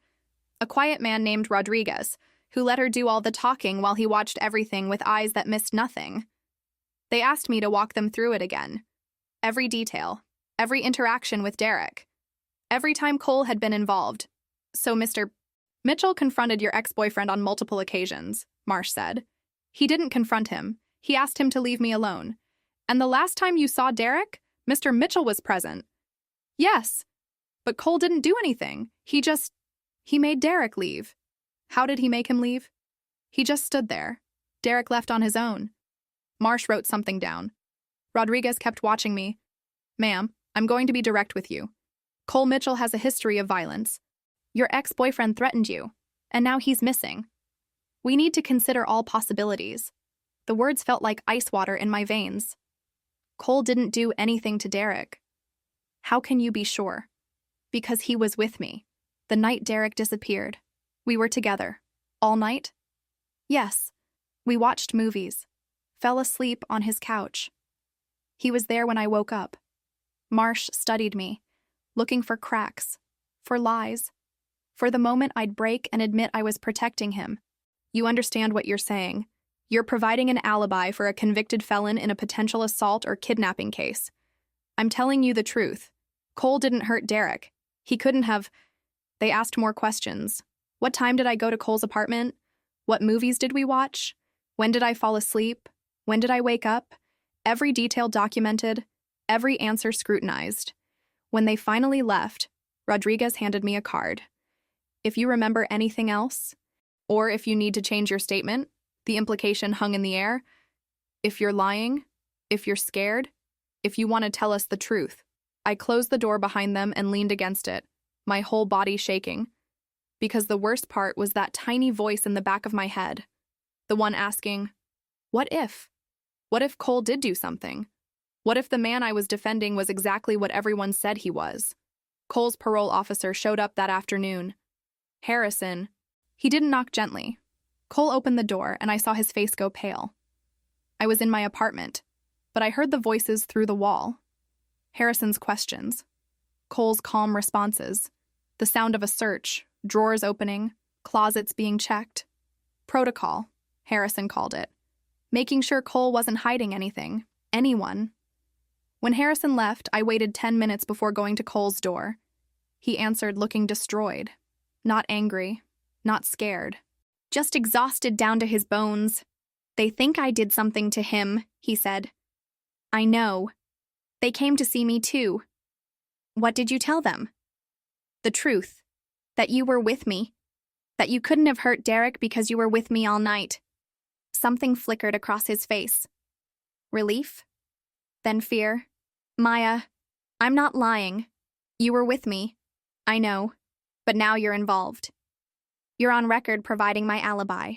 a quiet man named Rodriguez, who let her do all the talking while he watched everything with eyes that missed nothing. They asked me to walk them through it again. Every detail, every interaction with Derek, every time Cole had been involved. So Mr. Mitchell confronted your ex-boyfriend on multiple occasions, Marsh said. He didn't confront him. He asked him to leave me alone. And the last time you saw Derek, Mr. Mitchell was present. Yes, but Cole didn't do anything. He made Derek leave. How did he make him leave? He just stood there. Derek left on his own. Marsh wrote something down. Rodriguez kept watching me. Ma'am, I'm going to be direct with you. Cole Mitchell has a history of violence. Your ex-boyfriend threatened you, and now he's missing. We need to consider all possibilities. The words felt like ice water in my veins. Cole didn't do anything to Derek. How can you be sure? Because he was with me. The night Derek disappeared. We were together. All night? Yes. We watched movies. Fell asleep on his couch. He was there when I woke up. Marsh studied me, looking for cracks, for lies, for the moment I'd break and admit I was protecting him. You understand what you're saying. You're providing an alibi for a convicted felon in a potential assault or kidnapping case. I'm telling you the truth. Cole didn't hurt Derek. He couldn't have. They asked more questions. What time did I go to Cole's apartment? What movies did we watch? When did I fall asleep? When did I wake up? Every detail documented, every answer scrutinized. When they finally left, Rodriguez handed me a card. If you remember anything else, or if you need to change your statement, the implication hung in the air. If you're lying, if you're scared, if you want to tell us the truth. I closed the door behind them and leaned against it, my whole body shaking. Because the worst part was that tiny voice in the back of my head. The one asking, what if? What if Cole did do something? What if the man I was defending was exactly what everyone said he was? Cole's parole officer showed up that afternoon. Harrison. He didn't knock gently. Cole opened the door and I saw his face go pale. I was in my apartment, but I heard the voices through the wall. Harrison's questions. Cole's calm responses. The sound of a search, drawers opening, closets being checked. Protocol, Harrison called it. Making sure Cole wasn't hiding anything, anyone. When Harrison left, I waited 10 minutes before going to Cole's door. He answered looking destroyed. Not angry, not scared. Just exhausted down to his bones. They think I did something to him, he said. I know. They came to see me too. What did you tell them? The truth. That you were with me. That you couldn't have hurt Derek because you were with me all night. Something flickered across his face. Relief? Then fear. Maya, I'm not lying. You were with me. I know. But now you're involved. You're on record providing my alibi.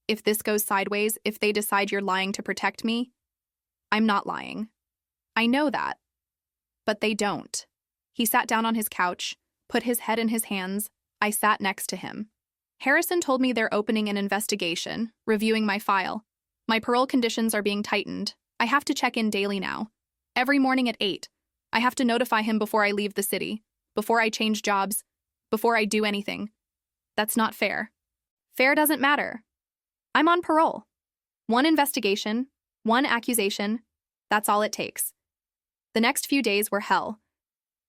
If this goes sideways, if they decide you're lying to protect me, I'm not lying. I know that. But they don't. He sat down on his couch, put his head in his hands. I sat next to him. Harrison told me they're opening an investigation, reviewing my file. My parole conditions are being tightened. I have to check in daily now. Every morning at 8. I have to notify him before I leave the city, before I change jobs, before I do anything. That's not fair. Fair doesn't matter. I'm on parole. One investigation, one accusation, that's all it takes. The next few days were hell.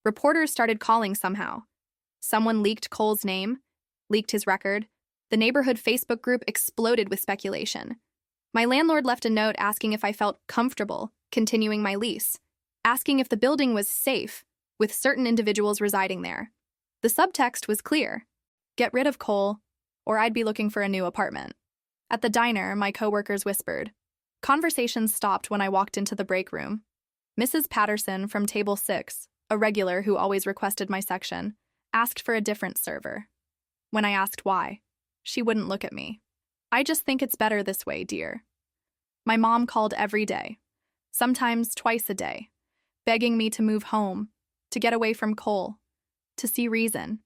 Reporters started calling somehow. Someone leaked Cole's name, leaked his record. The neighborhood Facebook group exploded with speculation. My landlord left a note asking if I felt comfortable continuing my lease, asking if the building was safe with certain individuals residing there. The subtext was clear: get rid of Cole, or I'd be looking for a new apartment. At the diner, my coworkers whispered. Conversations stopped when I walked into the break room. Mrs. Patterson from table 6, a regular who always requested my section, asked for a different server. When I asked why, she wouldn't look at me. I just think it's better this way, dear. My mom called every day, sometimes twice a day, begging me to move home, to get away from Cole, to see reason.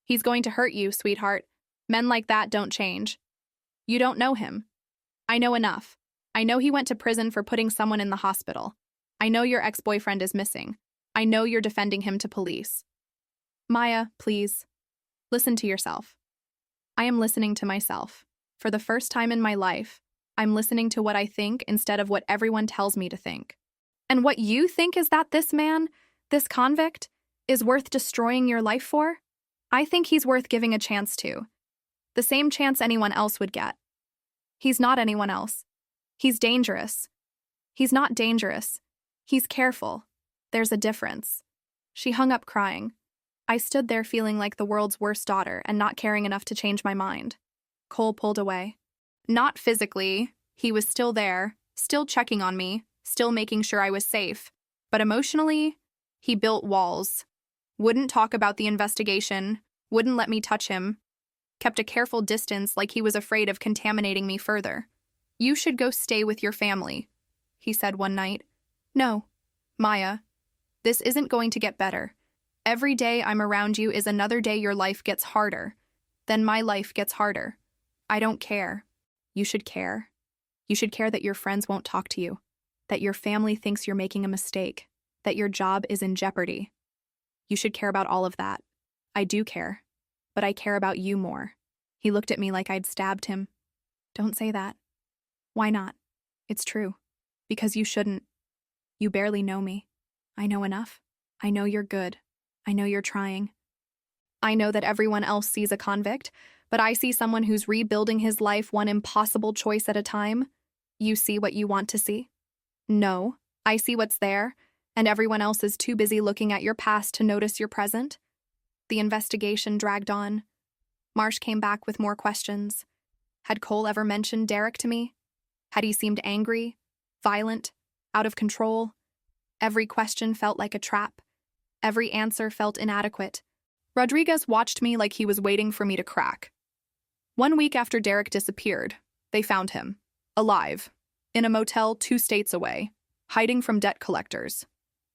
He's going to hurt you, sweetheart. Men like that don't change. You don't know him. I know enough. I know he went to prison for putting someone in the hospital. I know your ex-boyfriend is missing. I know you're defending him to police. Maya, please, listen to yourself. I am listening to myself. For the first time in my life, I'm listening to what I think instead of what everyone tells me to think. And what you think is that this man, this convict, is worth destroying your life for? I think he's worth giving a chance to. The same chance anyone else would get. He's not anyone else. He's dangerous. He's not dangerous. He's careful. There's a difference. She hung up crying. I stood there feeling like the world's worst daughter and not caring enough to change my mind. Cole pulled away. Not physically. He was still there, still checking on me, still making sure I was safe. But emotionally, he built walls. Wouldn't talk about the investigation, wouldn't let me touch him, kept a careful distance like he was afraid of contaminating me further. You should go stay with your family, he said one night. No, Maya, this isn't going to get better. Every day I'm around you is another day your life gets harder. Then my life gets harder. I don't care. You should care. You should care that your friends won't talk to you, that your family thinks you're making a mistake, that your job is in jeopardy. You should care about all of that. I do care, but I care about you more. He looked at me like I'd stabbed him. Don't say that. Why not? It's true. Because you shouldn't. You barely know me. I know enough. I know you're good. I know you're trying. I know that everyone else sees a convict, but I see someone who's rebuilding his life one impossible choice at a time. You see what you want to see? No, I see what's there, and everyone else is too busy looking at your past to notice your present. The investigation dragged on. Marsh came back with more questions. Had Cole ever mentioned Derek to me? Had he seemed angry, violent, out of control? Every question felt like a trap. Every answer felt inadequate. Rodriguez watched me like he was waiting for me to crack. 1 week after Derek disappeared, they found him, alive, in a motel 2 states away, hiding from debt collectors.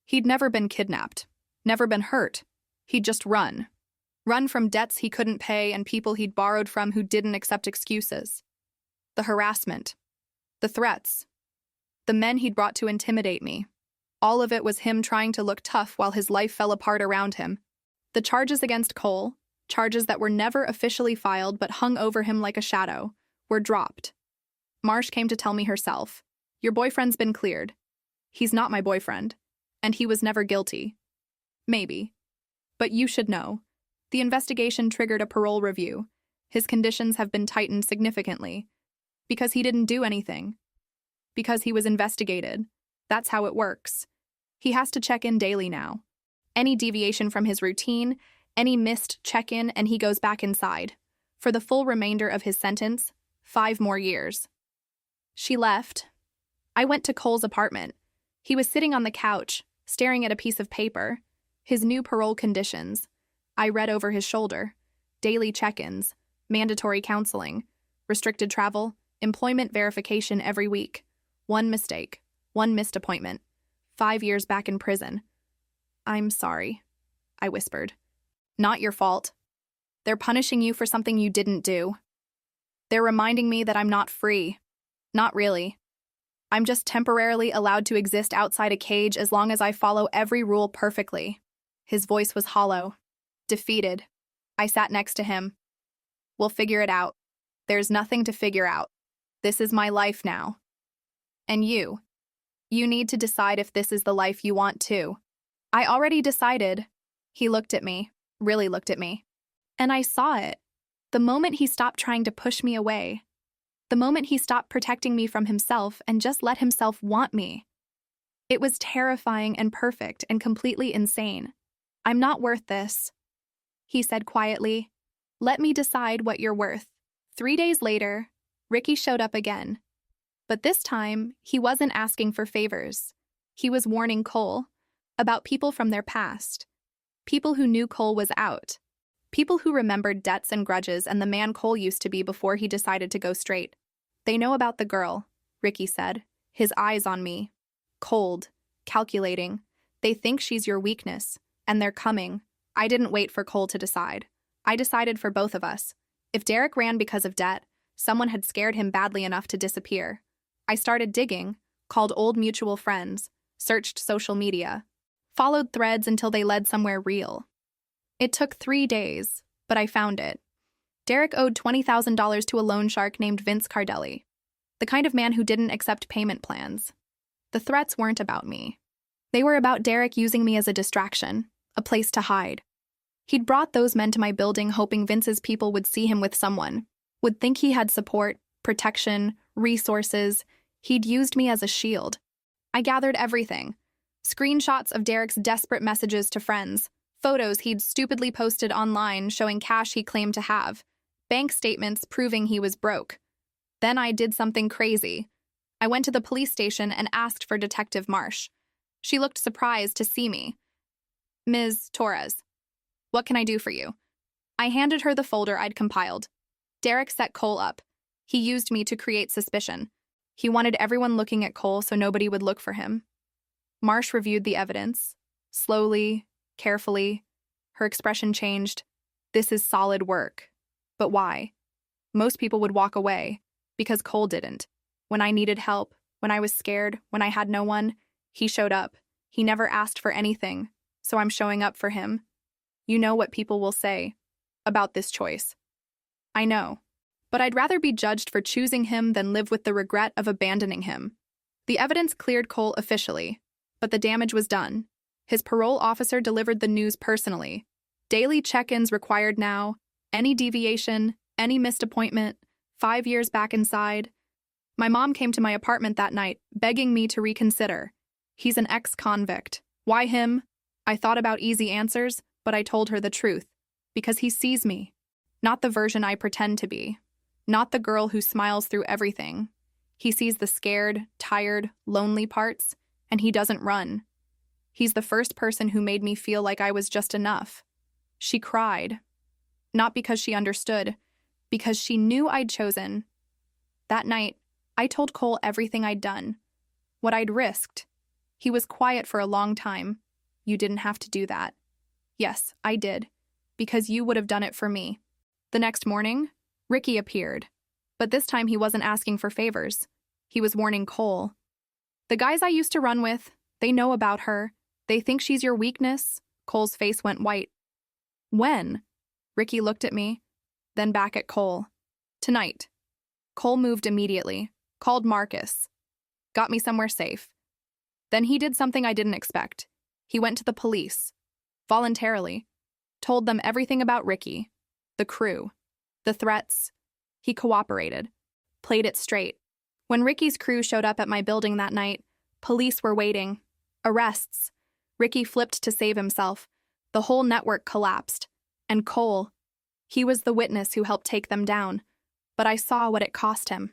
He'd never been kidnapped, never been hurt. He'd just run. Run from debts he couldn't pay and people he'd borrowed from who didn't accept excuses. The harassment, the threats, the men he'd brought to intimidate me. All of it was him trying to look tough while his life fell apart around him. The charges against Cole, charges that were never officially filed but hung over him like a shadow, were dropped. Marsh came to tell me herself, "Your boyfriend's been cleared. He's not my boyfriend, and he was never guilty." Maybe. But you should know. The investigation triggered a parole review. His conditions have been tightened significantly. Because he didn't do anything. Because he was investigated. That's how it works. He has to check in daily now. Any deviation from his routine, any missed check-in, and he goes back inside. For the full remainder of his sentence, 5 more years. She left. I went to Cole's apartment. He was sitting on the couch, staring at a piece of paper. His new parole conditions. I read over his shoulder. Daily check-ins, mandatory counseling, restricted travel, employment verification every week. 1 mistake, 1 missed appointment. 5 years back in prison. I'm sorry, I whispered. Not your fault. They're punishing you for something you didn't do. They're reminding me that I'm not free. Not really. I'm just temporarily allowed to exist outside a cage as long as I follow every rule perfectly. His voice was hollow, defeated. I sat next to him. We'll figure it out. There's nothing to figure out. This is my life now. And you need to decide if this is the life you want too. I already decided. He looked at me, really looked at me. And I saw it. The moment he stopped trying to push me away. The moment he stopped protecting me from himself and just let himself want me. It was terrifying and perfect and completely insane. I'm not worth this, he said quietly. Let me decide what you're worth. 3 days later, Ricky showed up again. But this time, he wasn't asking for favors. He was warning Cole about people from their past. People who knew Cole was out. People who remembered debts and grudges and the man Cole used to be before he decided to go straight. They know about the girl, Ricky said, his eyes on me. Cold, calculating. They think she's your weakness, and they're coming. I didn't wait for Cole to decide. I decided for both of us. If Derek ran because of debt, someone had scared him badly enough to disappear. I started digging, called old mutual friends, searched social media, followed threads until they led somewhere real. It took 3 days, but I found it. Derek owed $20,000 to a loan shark named Vince Cardelli, the kind of man who didn't accept payment plans. The threats weren't about me. They were about Derek using me as a distraction, a place to hide. He'd brought those men to my building hoping Vince's people would see him with someone, would think he had support, protection, resources. He'd used me as a shield. I gathered everything. Screenshots of Derek's desperate messages to friends, photos he'd stupidly posted online showing cash he claimed to have, bank statements proving he was broke. Then I did something crazy. I went to the police station and asked for Detective Marsh. She looked surprised to see me. Ms. Torres, what can I do for you? I handed her the folder I'd compiled. Derek set Cole up. He used me to create suspicion. He wanted everyone looking at Cole so nobody would look for him. Marsh reviewed the evidence. Slowly, carefully. Her expression changed. This is solid work. But why? Most people would walk away, because Cole didn't. When I needed help, when I was scared, when I had no one, he showed up. He never asked for anything, so I'm showing up for him. You know what people will say about this choice. I know, but I'd rather be judged for choosing him than live with the regret of abandoning him. The evidence cleared Cole officially, but the damage was done. His parole officer delivered the news personally. Daily check-ins required now. Any deviation, any missed appointment, 5 years back inside. My mom came to my apartment that night, begging me to reconsider. He's an ex-convict. Why him? I thought about easy answers, but I told her the truth. Because he sees me. Not the version I pretend to be. Not the girl who smiles through everything. He sees the scared, tired, lonely parts, and he doesn't run. He's the first person who made me feel like I was just enough. She cried. Not because she understood, because she knew I'd chosen. That night, I told Cole everything I'd done, what I'd risked. He was quiet for a long time. You didn't have to do that. Yes, I did, because you would have done it for me. The next morning, Ricky appeared, but this time he wasn't asking for favors. He was warning Cole. The guys I used to run with, they know about her. They think she's your weakness. Cole's face went white. When? Ricky looked at me, then back at Cole. Tonight. Cole moved immediately, called Marcus, got me somewhere safe. Then he did something I didn't expect. He went to the police, voluntarily, told them everything about Ricky, the crew, the threats. He cooperated, played it straight. When Ricky's crew showed up at my building that night, police were waiting. Arrests. Ricky flipped to save himself. The whole network collapsed. And Cole, he was the witness who helped take them down. But I saw what it cost him.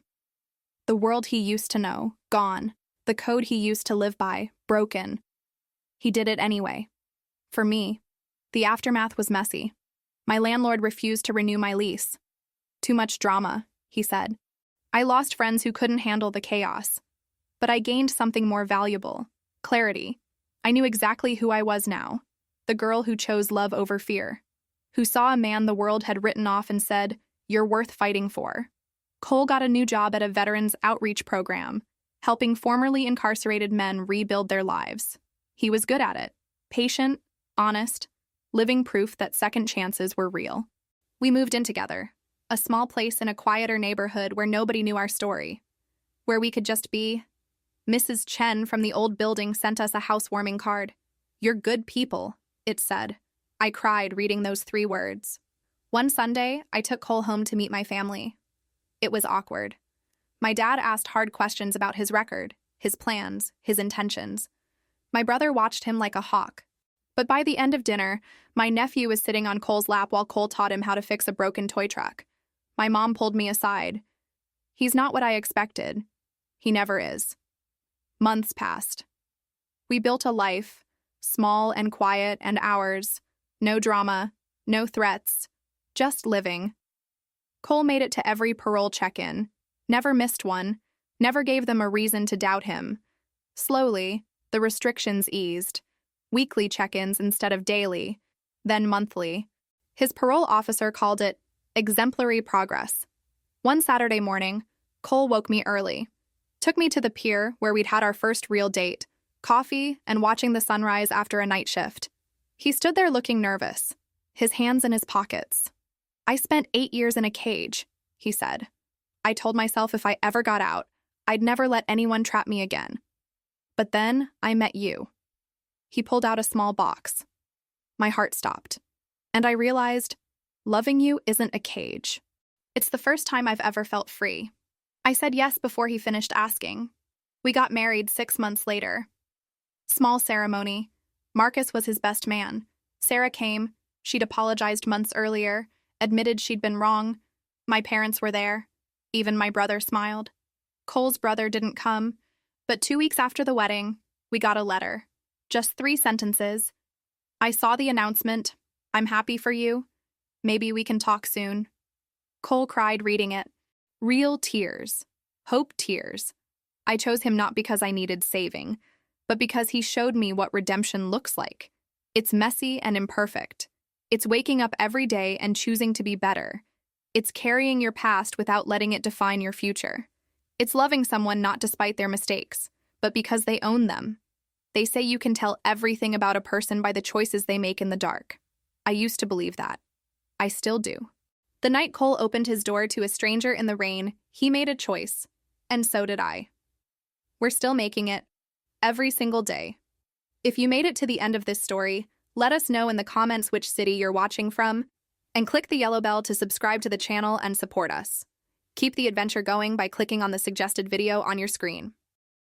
The world he used to know, gone. The code he used to live by, broken. He did it anyway. For me, the aftermath was messy. My landlord refused to renew my lease. Too much drama, he said. I lost friends who couldn't handle the chaos. But I gained something more valuable, clarity. I knew exactly who I was now, the girl who chose love over fear, who saw a man the world had written off and said, "You're worth fighting for." Cole got a new job at a veterans outreach program. helping formerly incarcerated men rebuild their lives. He was good at it. Patient, honest, living proof that second chances were real. We moved in together, a small place in a quieter neighborhood where nobody knew our story, where we could just be. Mrs. Chen from the old building sent us a housewarming card. "You're good people," it said. I cried reading those 3 words. One Sunday, I took Cole home to meet my family. It was awkward. My dad asked hard questions about his record, his plans, his intentions. My brother watched him like a hawk. But by the end of dinner, my nephew was sitting on Cole's lap while Cole taught him how to fix a broken toy truck. My mom pulled me aside. "He's not what I expected. He never is." Months passed. We built a life, small and quiet and ours. No drama, no threats, just living. Cole made it to every parole check-in, never missed one, never gave them a reason to doubt him. Slowly, the restrictions eased. Weekly check-ins instead of daily, then monthly. His parole officer called it exemplary progress. One Saturday morning, Cole woke me early, took me to the pier where we'd had our first real date, coffee and watching the sunrise after a night shift. He stood there looking nervous, his hands in his pockets. "I spent 8 years in a cage," he said. "I told myself if I ever got out, I'd never let anyone trap me again. But then I met you." He pulled out a small box. My heart stopped, and I realized loving you isn't a cage. It's the first time I've ever felt free. I said yes before he finished asking. We got married 6 months later. Small ceremony. Marcus was his best man. Sarah came. She'd apologized months earlier, admitted she'd been wrong. My parents were there. Even my brother smiled. Cole's brother didn't come, but 2 weeks after the wedding, we got a letter. Just 3 sentences. "I saw the announcement. I'm happy for you. Maybe we can talk soon." Cole cried reading it. Real tears. Hope tears. I chose him not because I needed saving, but because he showed me what redemption looks like. It's messy and imperfect. It's waking up every day and choosing to be better. It's carrying your past without letting it define your future. It's loving someone not despite their mistakes, but because they own them. They say you can tell everything about a person by the choices they make in the dark. I used to believe that. I still do. The night Cole opened his door to a stranger in the rain, he made a choice, and so did I. We're still making it, every single day. If you made it to the end of this story, let us know in the comments which city you're watching from, and click the yellow bell to subscribe to the channel and support us. Keep the adventure going by clicking on the suggested video on your screen.